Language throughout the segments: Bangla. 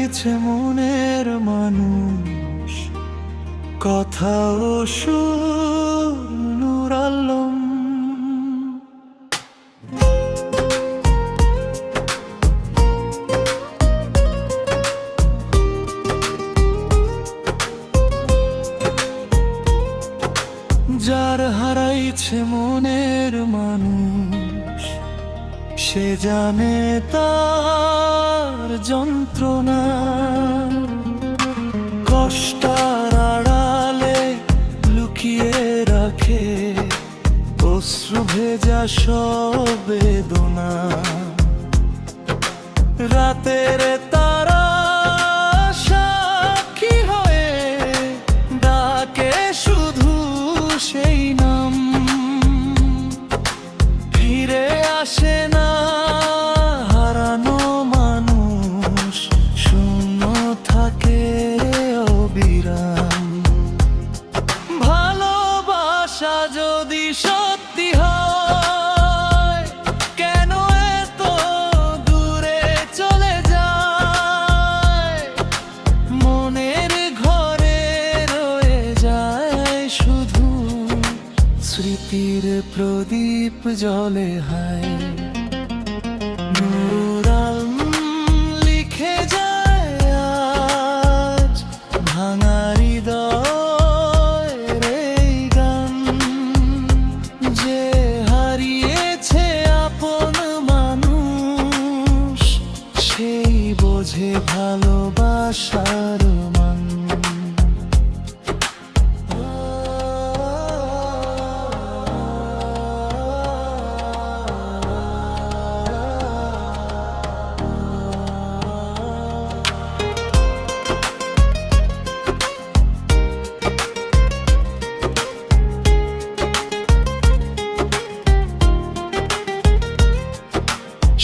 হারাইছে মনের মানুষ, কথা ও সুর নূর আলম। যার হারাইছে মনের মানুষ, সে জানে তার যন্ত্রণা। কষ্টার আড়ালে লুকিয়ে রাখে অশ্রু ভেজা সব বেদনা। রাতের তারা সাক্ষী হয়ে ডাকে শুধু সেই নাম, ফিরে আসে না হারানো মানুষ, শূন্য থাকে অবিরাম। ভালোবাসা যদি সত্যি হয়, কেন এত দূরে চলে যায়? মনের ঘরে রয়ে যায় শুধু স্মৃতির প্রদীপ জ্বলে হায়। নূর আলম লিখে যায় আজ ভাঙা হৃদয়ের এই গান। যে হারিয়েছে আপন মানুষ, সেই বোঝে ভালোবাসার মান।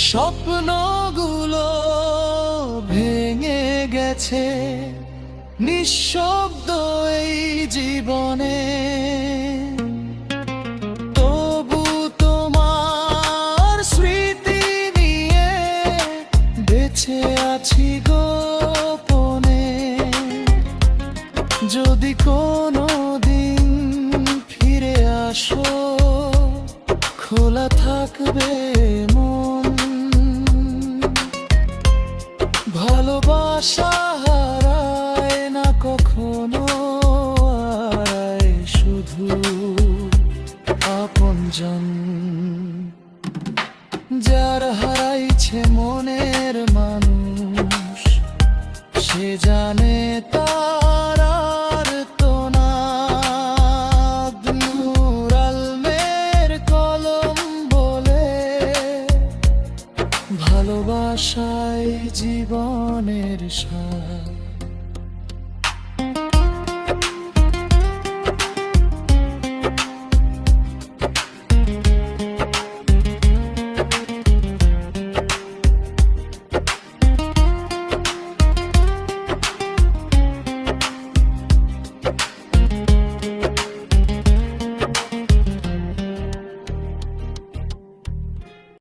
স্বপ্নগুলো ভেঙে গেছে নিঃশব্দ এই জীবনে, তবু তোমার স্মৃতি নিয়ে বেঁচে আছি গোপনে। যদি কোনো দিন ফিরে আসো, খোলা থাকবে মন। ভালোবাসা হারায় না কখনো, হারায় শুধু আপনজন। যার হারাইছে মনের মানুষ, সে জানে তার আর্তনা। নূর আলমের কলম বলে, ভালোবাসায় জীবনের সার।